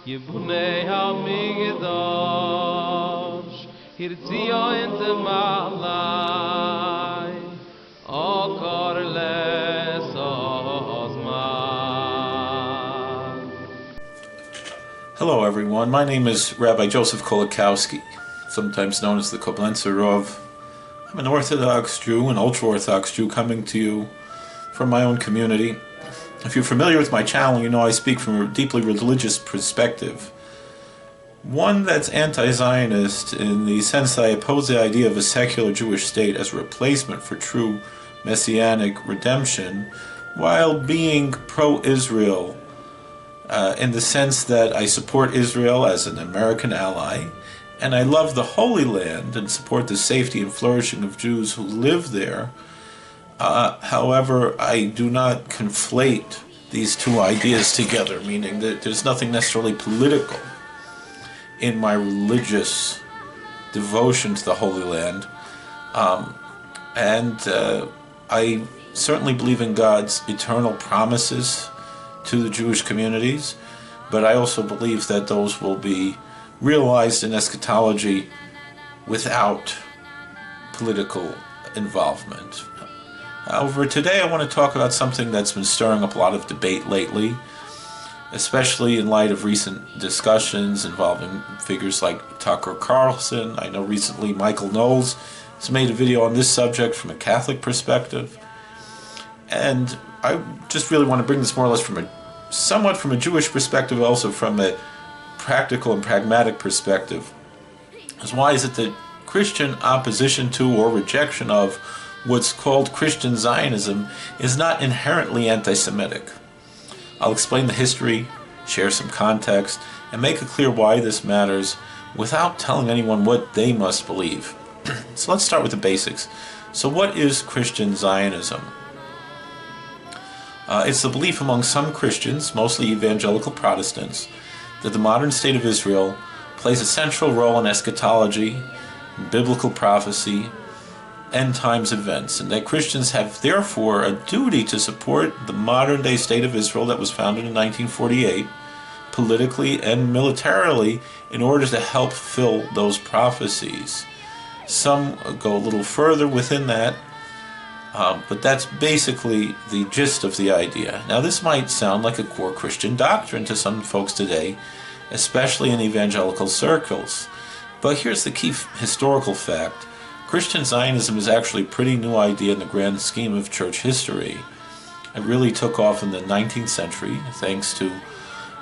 Yibunei HaMikdash Hirtzio inte malai O korles ozman. Hello everyone, my name is Rabbi Joseph Kolakowski, sometimes known as the Koblenzer Rov. I'm an Orthodox Jew, an ultra-Orthodox Jew, coming to you from my own community. If you're familiar with my channel, you know I speak from a deeply religious perspective. One that's anti-Zionist in the sense that I oppose the idea of a secular Jewish state as a replacement for true messianic redemption, while being pro-Israel in the sense that I support Israel as an American ally, and I love the Holy Land and support the safety and flourishing of Jews who live there. However, I do not conflate these two ideas together, meaning that there's nothing necessarily political in my religious devotion to the Holy Land. I certainly believe in God's eternal promises to the Jewish communities, but I also believe that those will be realized in eschatology without political involvement. However, today I want to talk about something that's been stirring up a lot of debate lately, especially in light of recent discussions involving figures like Tucker Carlson. I know recently Michael Knowles has made a video on this subject from a Catholic perspective, and I just really want to bring this more or less from somewhat from a Jewish perspective, also from a practical and pragmatic perspective. Why is it that Christian opposition to or rejection of what's called Christian Zionism is not inherently anti-Semitic? I'll explain the history, share some context, and make it clear why this matters without telling anyone what they must believe. So let's start with the basics. So what is Christian Zionism? It's the belief among some Christians, mostly evangelical Protestants, that the modern state of Israel plays a central role in eschatology, biblical prophecy, end times events, and that Christians have therefore a duty to support the modern day state of Israel that was founded in 1948, politically and militarily, in order to help fulfill those prophecies. Some go a little further within that, but that's basically the gist of the idea. Now, this might sound like a core Christian doctrine to some folks today, especially in evangelical circles. But here's the key historical fact. Christian Zionism is actually a pretty new idea in the grand scheme of church history. It really took off in the 19th century, thanks to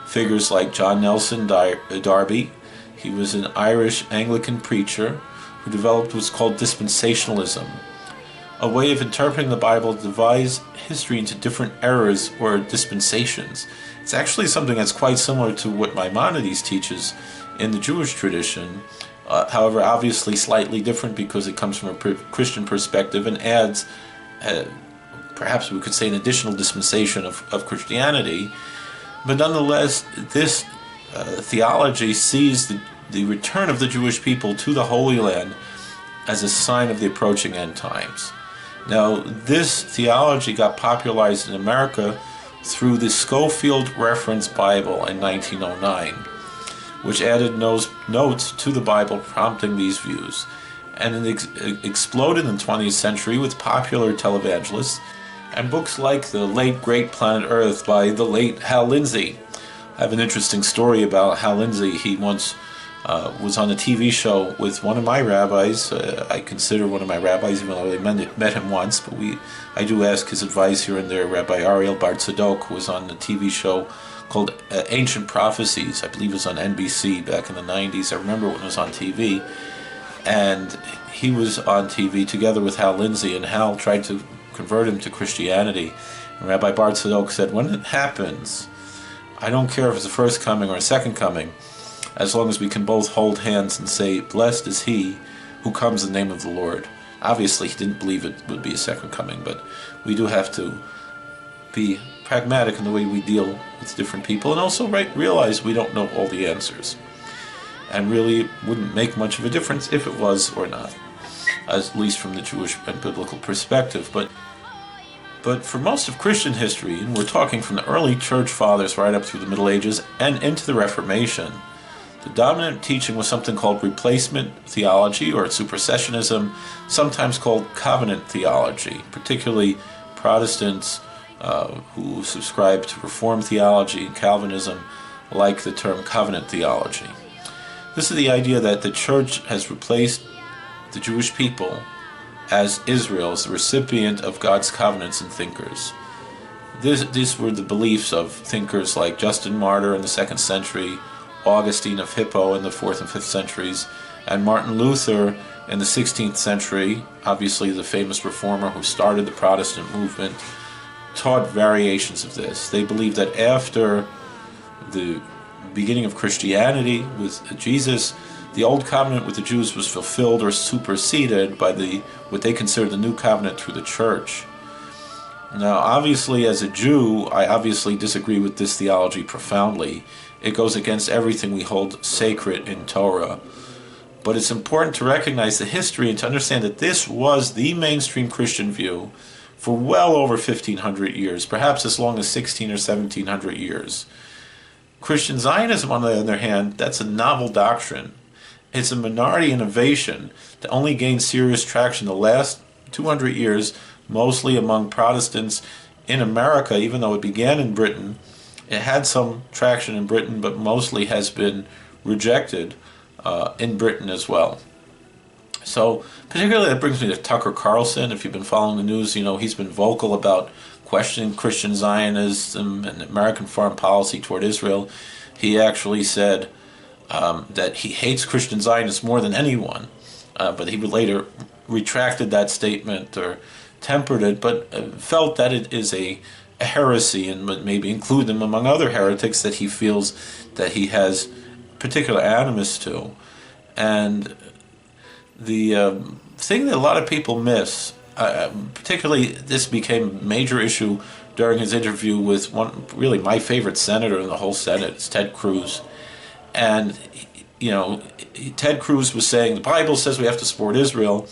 figures like John Nelson Darby. He was an Irish Anglican preacher who developed what's called dispensationalism, a way of interpreting the Bible to divide history into different eras or dispensations. It's actually something that's quite similar to what Maimonides teaches in the Jewish tradition, however, obviously slightly different because it comes from a Christian perspective and adds, perhaps we could say, an additional dispensation of Christianity. But nonetheless, this theology sees the return of the Jewish people to the Holy Land as a sign of the approaching end times. Now, this theology got popularized in America through the Schofield Reference Bible in 1909, which added notes to the Bible prompting these views. And it exploded in the 20th century with popular televangelists and books like The Late Great Planet Earth by the late Hal Lindsey. I have an interesting story about Hal Lindsey. He once was on a TV show with one of my rabbis. I consider one of my rabbis, even though I met him once, but I do ask his advice here and there. Rabbi Ariel Bar Tzadok was on the TV show called Ancient Prophecies. I believe it was on NBC back in the 90s. I remember when it was on TV. And he was on TV together with Hal Lindsey, and Hal tried to convert him to Christianity. And Rabbi Bar Tzadok said, when it happens, I don't care if it's the first coming or a second coming, as long as we can both hold hands and say, blessed is he who comes in the name of the Lord. Obviously, he didn't believe it would be a second coming, but we do have to be pragmatic in the way we deal with different people, and also realize we don't know all the answers. And really, it wouldn't make much of a difference if it was or not, at least from the Jewish and biblical perspective. But But for most of Christian history, and we're talking from the early church fathers right up through the Middle Ages and into the Reformation, the dominant teaching was something called replacement theology, or supersessionism, sometimes called covenant theology, particularly Protestants who subscribe to Reformed theology and Calvinism like the term covenant theology. This is the idea that the church has replaced the Jewish people as Israel, as the recipient of God's covenants and thinkers. These were the beliefs of thinkers like Justin Martyr in the 2nd century, Augustine of Hippo in the 4th and 5th centuries, and Martin Luther in the 16th century, obviously the famous reformer who started the Protestant movement, taught variations of this. They believed that after the beginning of Christianity with Jesus, the old covenant with the Jews was fulfilled or superseded by what they considered the new covenant through the church. Now, obviously, as a Jew, I obviously disagree with this theology profoundly. It goes against everything we hold sacred in Torah. But it's important to recognize the history and to understand that this was the mainstream Christian view for well over 1,500 years, perhaps as long as 1,600 or 1,700 years. Christian Zionism, on the other hand, that's a novel doctrine. It's a minority innovation that only gained serious traction the last 200 years, mostly among Protestants in America, even though it began in Britain. It had some traction in Britain, but mostly has been rejected in Britain as well. So, particularly that brings me to Tucker Carlson. If you've been following the news, you know he's been vocal about questioning Christian Zionism and American foreign policy toward Israel. He actually said that he hates Christian Zionists more than anyone, but he later retracted that statement or tempered it, but felt that it is a heresy and maybe include them among other heretics that he feels that he has particular animus to. And the thing that a lot of people miss, particularly this became a major issue during his interview with really my favorite senator in the whole Senate, it's Ted Cruz. And, you know, Ted Cruz was saying the Bible says we have to support Israel.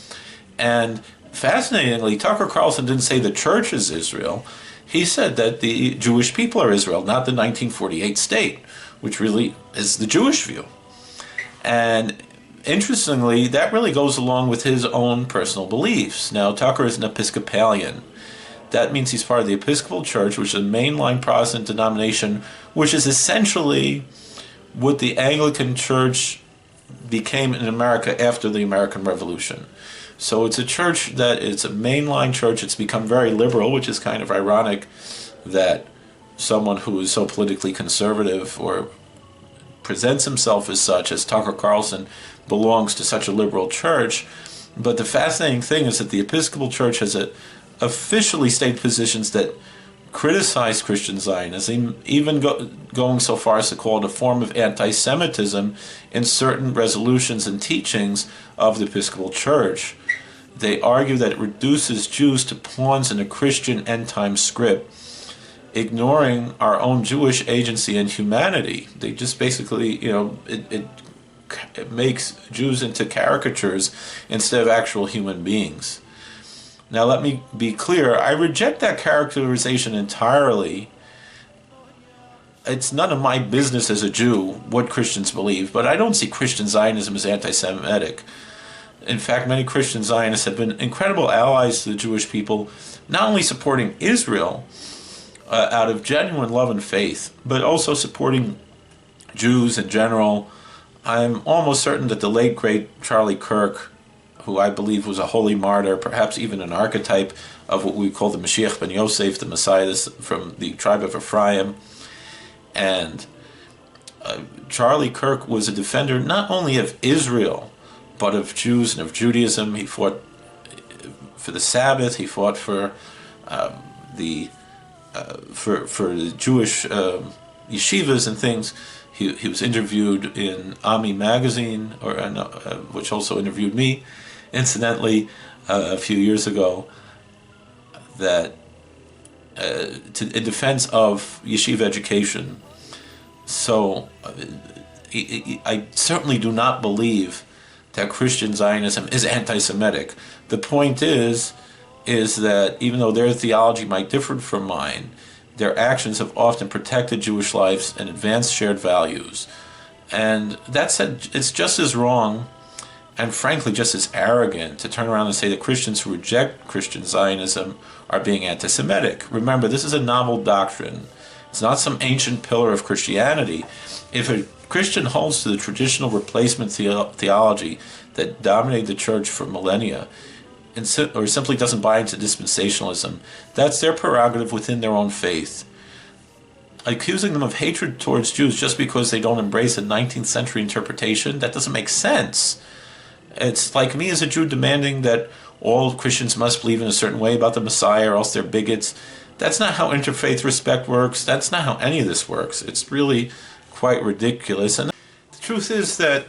And fascinatingly, Tucker Carlson didn't say the church is Israel. He said that the Jewish people are Israel, not the 1948 state, which really is the Jewish view. And interestingly, that really goes along with his own personal beliefs. Now, Tucker is an Episcopalian. That means he's part of the Episcopal Church, which is a mainline Protestant denomination, which is essentially what the Anglican Church became in America after the American Revolution. So it's a church that it's a mainline church. It's become very liberal, which is kind of ironic that someone who is so politically conservative or presents himself as such, as Tucker Carlson, belongs to such a liberal church. But the fascinating thing is that the Episcopal Church has officially stated positions that criticize Christian Zionism, even going so far as to call it a form of anti-Semitism in certain resolutions and teachings of the Episcopal Church. They argue that it reduces Jews to pawns in a Christian end-time script, ignoring our own Jewish agency and humanity. They just basically, you know, it makes Jews into caricatures instead of actual human beings. Now, let me be clear. I reject that characterization entirely. It's none of my business as a Jew what Christians believe, but I don't see Christian Zionism as anti-Semitic. In fact, many Christian Zionists have been incredible allies to the Jewish people, not only supporting Israel out of genuine love and faith, but also supporting Jews in general. I'm almost certain that the late, great Charlie Kirk, who I believe was a holy martyr, perhaps even an archetype of what we call the Mashiach ben Yosef, the Messiah from the tribe of Ephraim. And Charlie Kirk was a defender not only of Israel, but of Jews and of Judaism. He fought for the Sabbath. He fought for the Jewish yeshivas and things. He was interviewed in Ami magazine, which also interviewed me, incidentally, a few years ago, that in defense of yeshiva education. So I certainly do not believe that Christian Zionism is anti-Semitic. The point is is that even though their theology might differ from mine, their actions have often protected Jewish lives and advanced shared values. And that said, it's just as wrong and frankly just as arrogant to turn around and say that Christians who reject Christian Zionism are being anti-Semitic. Remember, this is a novel doctrine. It's not some ancient pillar of Christianity. If a Christian holds to the traditional replacement theology that dominated the church for millennia, or simply doesn't buy into dispensationalism, that's their prerogative within their own faith. Accusing them of hatred towards Jews just because they don't embrace a 19th century interpretation, that doesn't make sense. It's like me as a Jew demanding that all Christians must believe in a certain way about the Messiah or else they're bigots. That's not how interfaith respect works. That's not how any of this works. It's really quite ridiculous. And the truth is that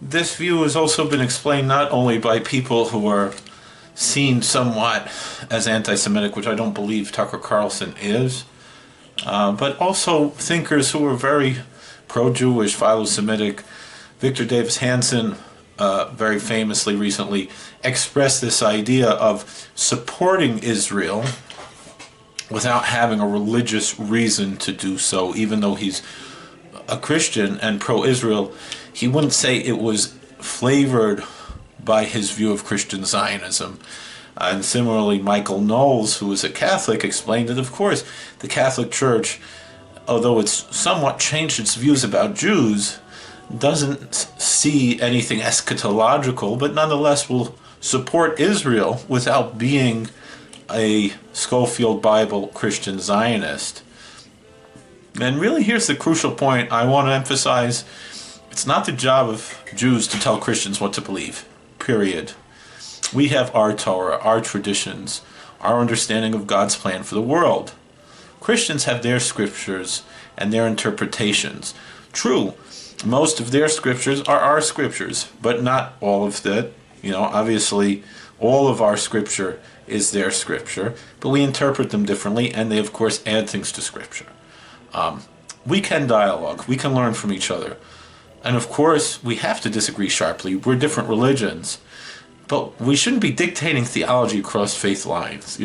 this view has also been explained not only by people who are seen somewhat as anti-Semitic, which I don't believe Tucker Carlson is, but also thinkers who are very pro-Jewish, philo-Semitic. Victor Davis Hanson very famously recently expressed this idea of supporting Israel without having a religious reason to do so. Even though he's a Christian and pro-Israel, he wouldn't say it was flavored by his view of Christian Zionism. And similarly, Michael Knowles, who is a Catholic, explained that, of course, the Catholic Church, although it's somewhat changed its views about Jews, doesn't see anything eschatological, but nonetheless will support Israel without being a Schofield Bible Christian Zionist. And really, here's the crucial point I want to emphasize. It's not the job of Jews to tell Christians what to believe, period. We have our Torah, our traditions, our understanding of God's plan for the world. Christians have their scriptures and their interpretations. True, most of their scriptures are our scriptures, but not all of that. Obviously, all of our scripture is their scripture, but we interpret them differently, and they, of course, add things to scripture. We can dialogue. We can learn from each other. And, of course, we have to disagree sharply. We're different religions. But we shouldn't be dictating theology across faith lines.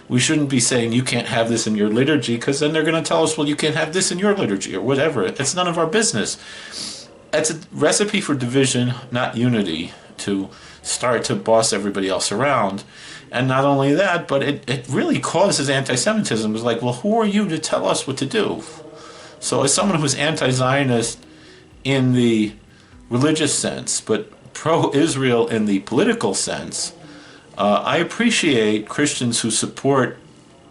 We shouldn't be saying you can't have this in your liturgy, because then they're going to tell us, well, you can't have this in your liturgy or whatever. It's none of our business. It's a recipe for division, not unity, to start to boss everybody else around. And not only that, but it really causes anti-Semitism. It's like, well, who are you to tell us what to do? So as someone who's anti-Zionist in the religious sense, but pro-Israel in the political sense, I appreciate Christians who support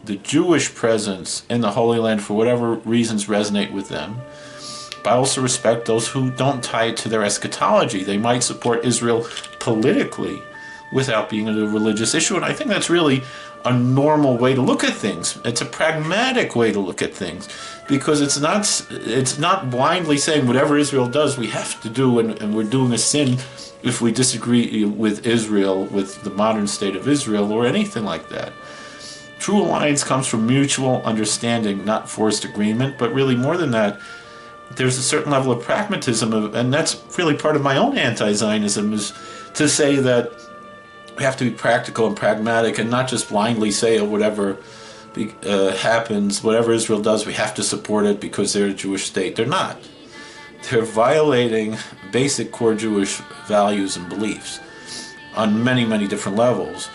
the Jewish presence in the Holy Land for whatever reasons resonate with them. But I also respect those who don't tie it to their eschatology. They might support Israel politically without being a religious issue, and I think that's really a normal way to look at things. It's a pragmatic way to look at things, because it's not blindly saying whatever Israel does we have to do, and we're doing a sin if we disagree with Israel, with the modern state of Israel, or anything like that. True alliance comes from mutual understanding, not forced agreement, but really more than that, there's a certain level of pragmatism, and that's really part of my own anti-Zionism, is to say that we have to be practical and pragmatic and not just blindly say, whatever happens, whatever Israel does, we have to support it because they're a Jewish state. They're not. They're violating basic core Jewish values and beliefs on many, many different levels.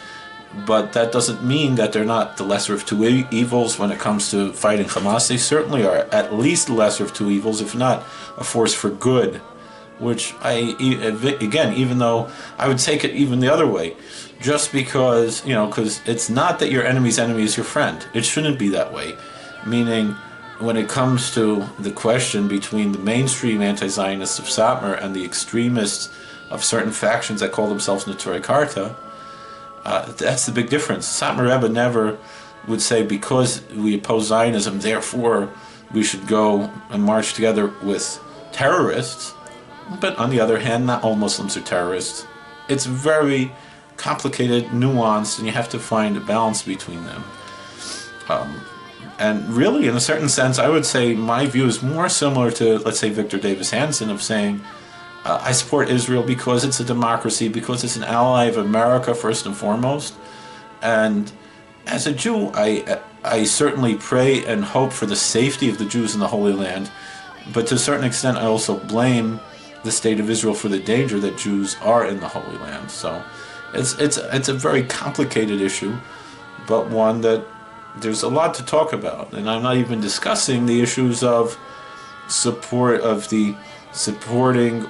But that doesn't mean that they're not the lesser of two evils when it comes to fighting Hamas. They certainly are at least the lesser of two evils, if not a force for good. Which even though I would take it even the other way, just because, because it's not that your enemy's enemy is your friend. It shouldn't be that way. Meaning, when it comes to the question between the mainstream anti-Zionists of Satmar and the extremists of certain factions that call themselves Neturei Karta, that's the big difference. Satmar Rebbe never would say, because we oppose Zionism, therefore we should go and march together with terrorists. But on the other hand, not all Muslims are terrorists. It's very complicated, nuanced, and you have to find a balance between them. And really, in a certain sense, I would say my view is more similar to, let's say, Victor Davis Hanson, of saying, I support Israel because it's a democracy, because it's an ally of America, first and foremost, And as a Jew, I certainly pray and hope for the safety of the Jews in the Holy Land, but to a certain extent I also blame the state of Israel for the danger that Jews are in the Holy Land. So it's a very complicated issue, but one that there's a lot to talk about. And I'm not even discussing the issues of supporting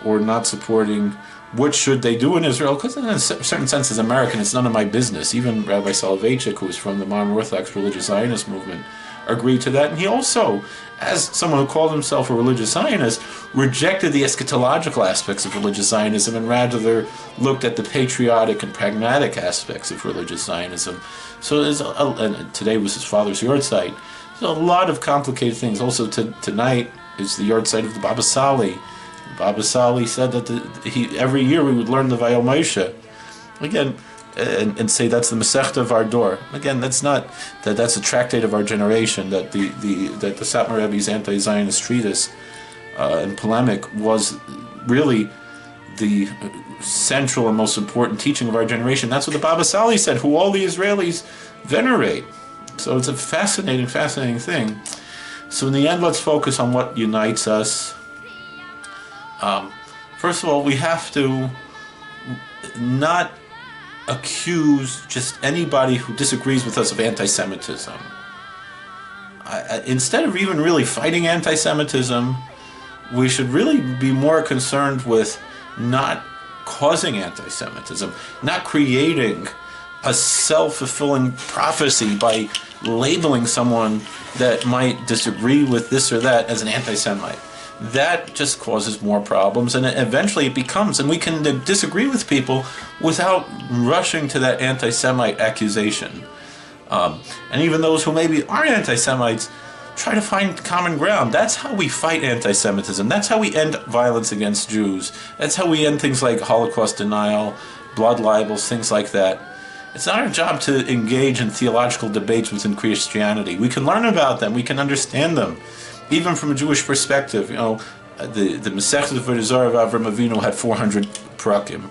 or not supporting. What should they do in Israel? Because in a certain sense, as American, it's none of my business. Even Rabbi Soloveitchik, who is from the modern Orthodox religious Zionist movement, agreed to that. And he also, as someone who called himself a religious Zionist, rejected the eschatological aspects of religious Zionism and rather looked at the patriotic and pragmatic aspects of religious Zionism. So and today was his father's yahrzeit. There's a lot of complicated things. Also, tonight is the yahrzeit of the Baba Sali. Baba Sali said that every year we would learn the Vayel Moshe again, and say that's the Masechta of our door. Again, that's a tractate of our generation. That the Satmar Rebbe's Anti-Zionist treatise and polemic was really the central and most important teaching of our generation. That's what the Baba Sali said, who all the Israelis venerate. So it's a fascinating thing. So in the end, let's focus on what unites us. First of all, we have to not accuse just anybody who disagrees with us of anti-Semitism. Instead of even really fighting anti-Semitism, we should really be more concerned with not causing anti-Semitism, not creating a self-fulfilling prophecy by labeling someone that might disagree with this or that as an anti-Semite. That just causes more problems, and eventually it becomes, and we can disagree with people without rushing to that anti-Semite accusation. And even those who maybe are anti-Semites try to find common ground. That's how we fight anti-Semitism. That's how we end violence against Jews. That's how we end things like Holocaust denial, blood libels, things like that. It's not our job to engage in theological debates within Christianity. We can learn about them. We can understand them. Even from a Jewish perspective, the Masechta of Avram Avinu had 400 parakim.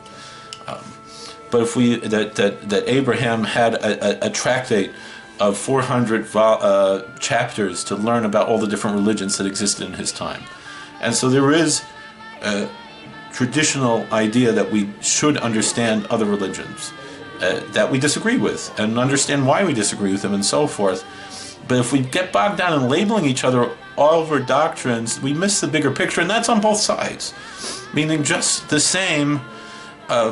But if that Abraham had a tractate of 400 chapters to learn about all the different religions that existed in his time. And so there is a traditional idea that we should understand other religions that we disagree with and understand why we disagree with them and so forth. But if we get bogged down in labeling each other all over doctrines, we miss the bigger picture, and that's on both sides. Meaning just the same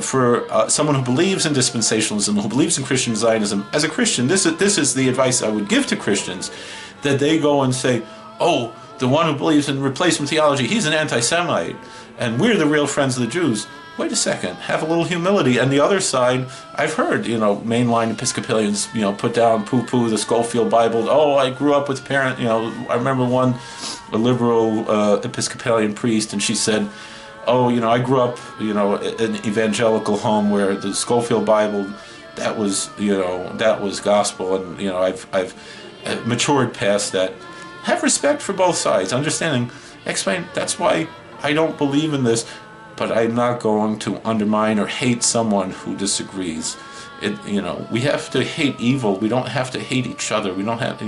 for someone who believes in dispensationalism, who believes in Christian Zionism. As a Christian, this is the advice I would give to Christians, that they go and say, oh, the one who believes in replacement theology, he's an anti-Semite, and we're the real friends of the Jews. Wait a second, have a little humility. And the other side, I've heard, mainline Episcopalians, put down, poo-poo the Schofield Bible. Oh, I grew up with I remember a liberal Episcopalian priest, and she said, oh, I grew up, in an evangelical home where the Schofield Bible, that was gospel, and, I've matured past that. Have respect for both sides, understanding, explain, that's why I don't believe in this, but I'm not going to undermine or hate someone who disagrees. We have to hate evil. We don't have to hate each other. We don't have,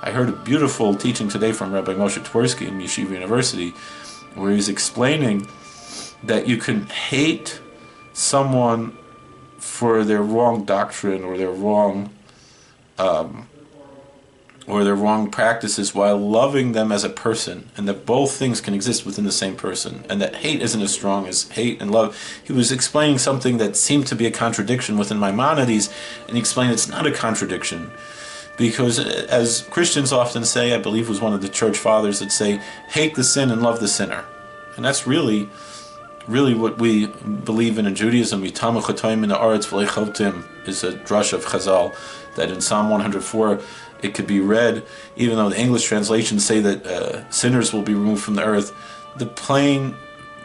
I heard a beautiful teaching today from Rabbi Moshe Twersky in Yeshiva University, where he's explaining that you can hate someone for their wrong doctrine or their wrong practices while loving them as a person, and that both things can exist within the same person, and that hate isn't as strong as hate and love. He was explaining something that seemed to be a contradiction within Maimonides, and he explained it's not a contradiction, because as Christians often say, I believe was one of the church fathers that say, hate the sin and love the sinner. And that's really what we believe in Judaism. Yitamu chatoim in the aretz v'leichotim is a drush of Chazal, that in Psalm 104 it could be read, even though the English translations say that sinners will be removed from the earth. The plain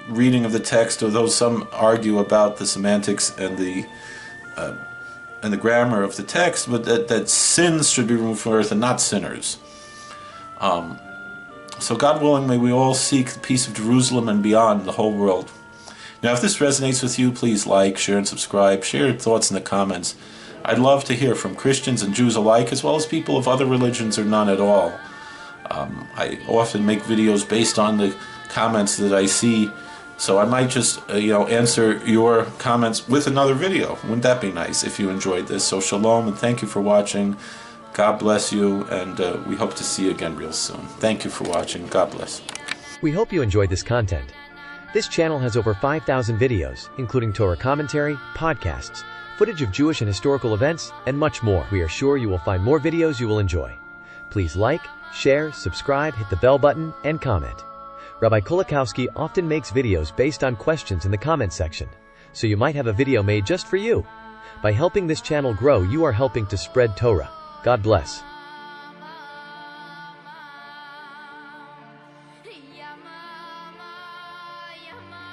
reading of the text, although some argue about the semantics and the grammar of the text, but that sins should be removed from earth and not sinners. So God willing, may we all seek the peace of Jerusalem and beyond the whole world. Now, if this resonates with you, please like, share, and subscribe. Share your thoughts in the comments. I'd love to hear from Christians and Jews alike, as well as people of other religions or none at all. I often make videos based on the comments that I see, so I might just answer your comments with another video. Wouldn't that be nice if you enjoyed this? So shalom, and thank you for watching. God bless you, and we hope to see you again real soon. Thank you for watching. God bless. We hope you enjoyed this content. This channel has over 5,000 videos, including Torah commentary, podcasts, footage of Jewish and historical events, and much more. We are sure you will find more videos you will enjoy. Please like, share, subscribe, hit the bell button, and comment. Rabbi Kulikowski often makes videos based on questions in the comment section, so you might have a video made just for you. By helping this channel grow, you are helping to spread Torah. God bless.